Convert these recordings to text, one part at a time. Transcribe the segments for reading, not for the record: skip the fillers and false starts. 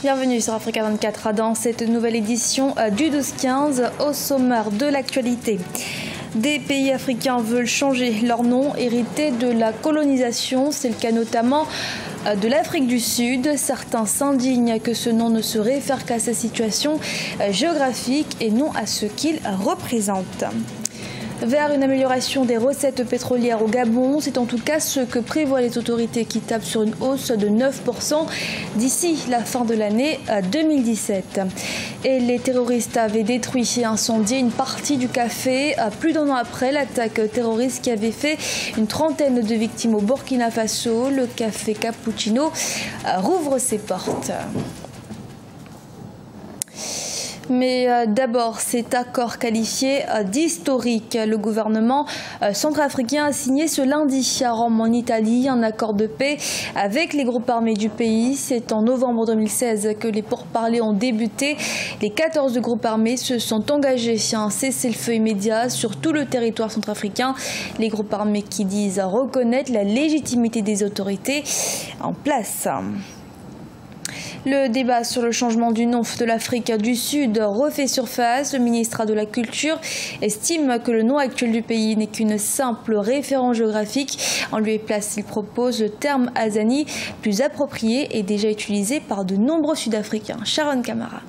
Bienvenue sur Africa 24 dans cette nouvelle édition du 12-15 au sommaire de l'actualité. Des pays africains veulent changer leur nom, hérité de la colonisation. C'est le cas notamment de l'Afrique du Sud. Certains s'indignent que ce nom ne se réfère qu'à sa situation géographique et non à ce qu'il représente. Vers une amélioration des recettes pétrolières au Gabon, c'est en tout cas ce que prévoient les autorités qui tapent sur une hausse de 9% d'ici la fin de l'année 2017. Et les terroristes avaient détruit et incendié une partie du café plus d'un an après l'attaque terroriste qui avait fait une trentaine de victimes au Burkina Faso. Le café Cappuccino rouvre ses portes. Mais d'abord, cet accord qualifié d'historique. Le gouvernement centrafricain a signé ce lundi à Rome en Italie un accord de paix avec les groupes armés du pays. C'est en novembre 2016 que les pourparlers ont débuté. Les 14 groupes armés se sont engagés à un cessez-le-feu immédiat sur tout le territoire centrafricain. Les groupes armés qui disent reconnaître la légitimité des autorités en place. Le débat sur le changement du nom de l'Afrique du Sud refait surface. Le ministre de la Culture estime que le nom actuel du pays n'est qu'une simple référence géographique. En lieu et place, il propose le terme Azani, plus approprié et déjà utilisé par de nombreux Sud-Africains. Sharon Kamara.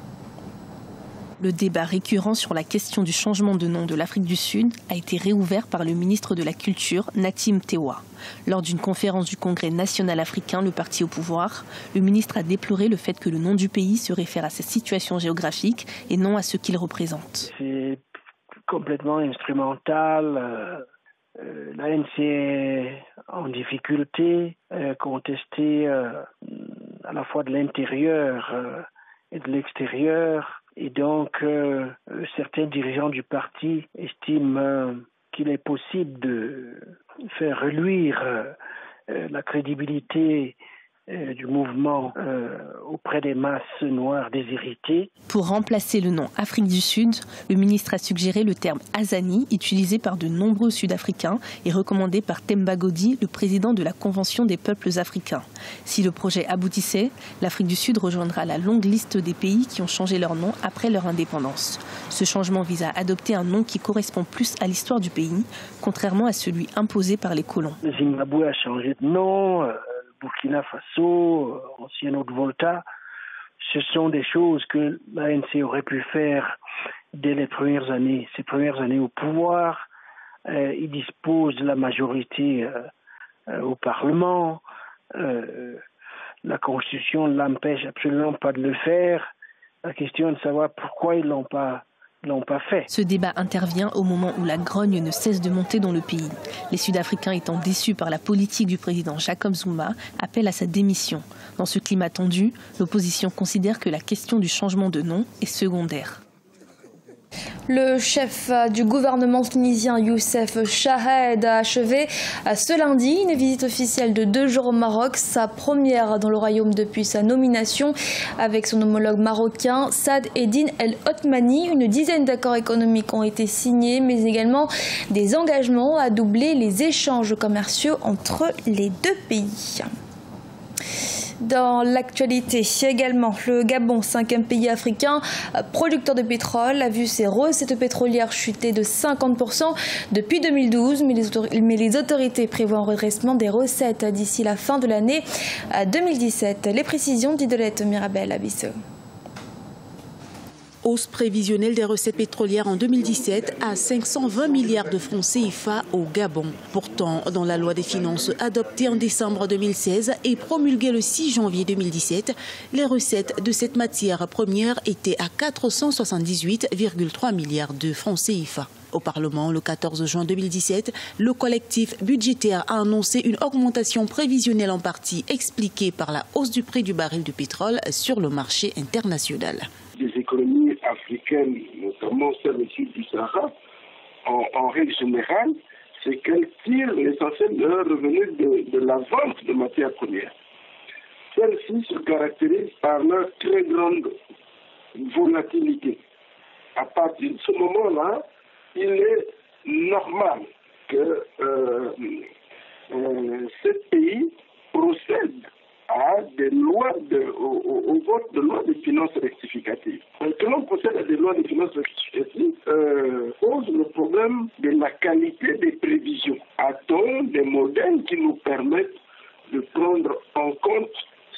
Le débat récurrent sur la question du changement de nom de l'Afrique du Sud a été réouvert par le ministre de la Culture, Natim Tewa. Lors d'une conférence du Congrès national africain, le parti au pouvoir, le ministre a déploré le fait que le nom du pays se réfère à sa situation géographique et non à ce qu'il représente. C'est complètement instrumental. L'ANC est en difficulté, contestée à la fois de l'intérieur et de l'extérieur. Et donc, certains dirigeants du parti estiment qu'il est possible de faire reluire la crédibilité du mouvement auprès des masses noires déshéritées. Pour remplacer le nom Afrique du Sud, le ministre a suggéré le terme Azani, utilisé par de nombreux Sud-Africains et recommandé par Themba Godi, le président de la Convention des peuples africains. Si le projet aboutissait, l'Afrique du Sud rejoindra la longue liste des pays qui ont changé leur nom après leur indépendance. Ce changement vise à adopter un nom qui correspond plus à l'histoire du pays, contrairement à celui imposé par les colons. Le Zimbabwe a changé de nom. Burkina Faso, ancien Haute-Volta, ce sont des choses que l'ANC aurait pu faire dès les premières années, ses premières années au pouvoir. Il dispose de la majorité au Parlement. La Constitution ne l'empêche absolument pas de le faire. La question est de savoir pourquoi ils l'ont pas fait. Ce débat intervient au moment où la grogne ne cesse de monter dans le pays. Les Sud-Africains étant déçus par la politique du président Jacob Zuma appellent à sa démission. Dans ce climat tendu, l'opposition considère que la question du changement de nom est secondaire. Le chef du gouvernement tunisien Youssef Chahed a achevé ce lundi une visite officielle de 2 jours au Maroc, sa première dans le royaume depuis sa nomination avec son homologue marocain Saad Eddine El Othmani. Une dizaine d'accords économiques ont été signés, mais également des engagements à doubler les échanges commerciaux entre les deux pays. Dans l'actualité également, le Gabon, 5e pays africain producteur de pétrole, a vu ses recettes pétrolières chuter de 50% depuis 2012, mais les autorités prévoient un redressement des recettes d'ici la fin de l'année 2017. Les précisions d'Idolette Mirabel Abissou. Hausse prévisionnelle des recettes pétrolières en 2017 à 520 milliards de francs CFA au Gabon. Pourtant, dans la loi des finances adoptée en décembre 2016 et promulguée le 6 janvier 2017, les recettes de cette matière première étaient à 478,3 milliards de francs CFA. Au Parlement, le 14 juin 2017, le collectif budgétaire a annoncé une augmentation prévisionnelle en partie expliquée par la hausse du prix du baril de pétrole sur le marché international. Les économies africaines, notamment celles du sud du Sahara, en règle générale, c'est qu'elles tirent l'essentiel de leurs revenus de la vente de matières premières. Celles-ci se caractérisent par leur très grande volatilité. À partir de ce moment-là, il est normal que ces pays procèdent des lois au vote de lois de finances rectificatives. Que l'on procède à des lois de finances rectificatives pose le problème de la qualité des prévisions. A-t-on des modèles qui nous permettent de prendre en compte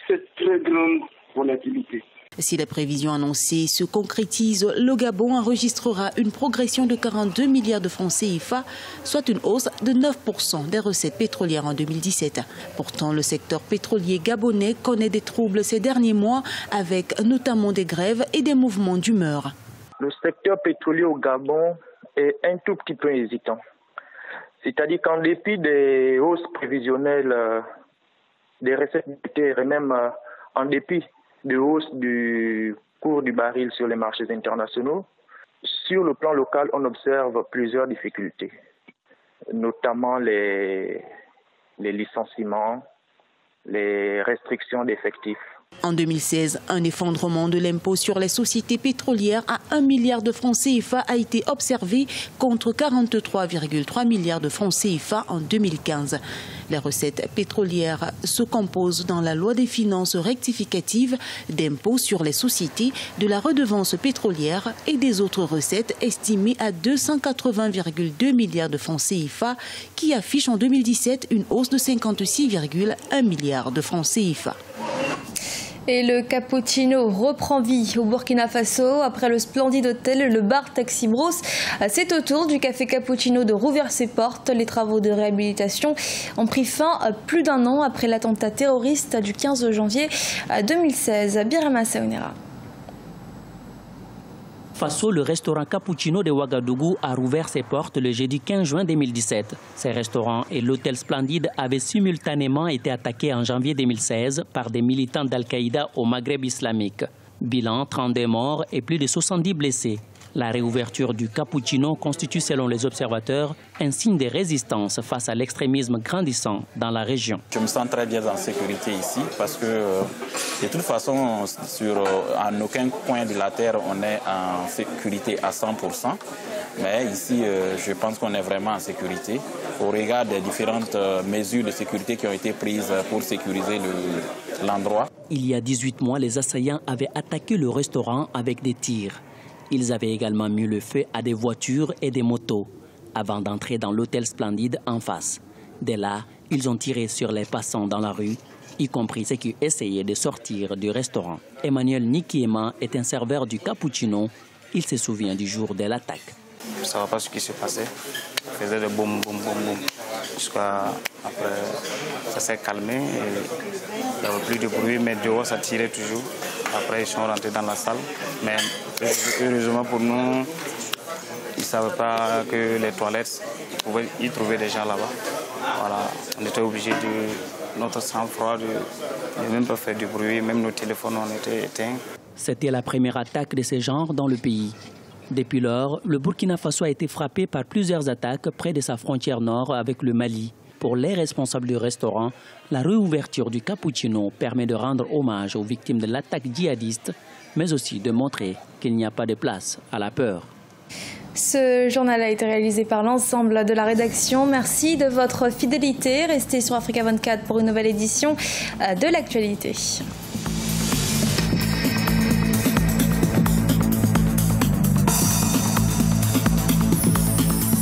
cette très grande volatilité? Si les prévisions annoncées se concrétisent, le Gabon enregistrera une progression de 42 milliards de francs CFA, soit une hausse de 9% des recettes pétrolières en 2017. Pourtant, le secteur pétrolier gabonais connaît des troubles ces derniers mois, avec notamment des grèves et des mouvements d'humeur. Le secteur pétrolier au Gabon est un tout petit peu hésitant. C'est-à-dire qu'en dépit des hausses prévisionnelles des recettes budgétaires et même en dépit de hausse du cours du baril sur les marchés internationaux, sur le plan local, on observe plusieurs difficultés, notamment les licenciements, les restrictions d'effectifs. En 2016, un effondrement de l'impôt sur les sociétés pétrolières à 1 milliard de francs CFA a été observé contre 43,3 milliards de francs CFA en 2015. Les recettes pétrolières se composent dans la loi des finances rectificatives d'impôt sur les sociétés, de la redevance pétrolière et des autres recettes estimées à 280,2 milliards de francs CFA qui affichent en 2017 une hausse de 56,1 milliards de francs CFA. Et le cappuccino reprend vie au Burkina Faso. Après le splendide hôtel, le bar Taxi Bros, c'est au tour du café cappuccino de rouvrir ses portes. Les travaux de réhabilitation ont pris fin plus d'un an après l'attentat terroriste du 15 janvier 2016. Birama Saounera. Faso, le restaurant Cappuccino de Ouagadougou a rouvert ses portes le jeudi 15 juin 2017. Ces restaurants et l'hôtel Splendide avaient simultanément été attaqués en janvier 2016 par des militants d'Al-Qaïda au Maghreb islamique. Bilan, 32 morts et plus de 70 blessés. La réouverture du Cappuccino constitue, selon les observateurs, un signe de résistance face à l'extrémisme grandissant dans la région. Je me sens très bien en sécurité ici parce que de toute façon, en aucun coin de la terre, on est en sécurité à 100%. Mais ici, je pense qu'on est vraiment en sécurité au regard des différentes mesures de sécurité qui ont été prises pour sécuriser l'endroit. Il y a 18 mois, les assaillants avaient attaqué le restaurant avec des tirs. Ils avaient également mis le feu à des voitures et des motos avant d'entrer dans l'hôtel Splendide en face. Dès là, ils ont tiré sur les passants dans la rue, y compris ceux qui essayaient de sortir du restaurant. Emmanuel Nikiema est un serveur du Cappuccino. Il se souvient du jour de l'attaque. Je ne savais pas ce qui se passait. Il faisait des boum, boum, boum, boum. Jusqu'à après, ça s'est calmé. Il n'y avait plus de bruit, mais dehors, ça tirait toujours. Après, ils sont rentrés dans la salle. Mais heureusement pour nous, ils ne savaient pas que les toilettes, ils pouvaient y trouver des gens là-bas. Voilà. On était obligés de notre sang-froid de même pas faire du bruit. Même nos téléphones ont été éteints. C'était la première attaque de ce genre dans le pays. Depuis lors, le Burkina Faso a été frappé par plusieurs attaques près de sa frontière nord avec le Mali. Pour les responsables du restaurant, la réouverture du Cappuccino permet de rendre hommage aux victimes de l'attaque djihadiste, mais aussi de montrer qu'il n'y a pas de place à la peur. Ce journal a été réalisé par l'ensemble de la rédaction. Merci de votre fidélité. Restez sur Africa 24 pour une nouvelle édition de l'actualité.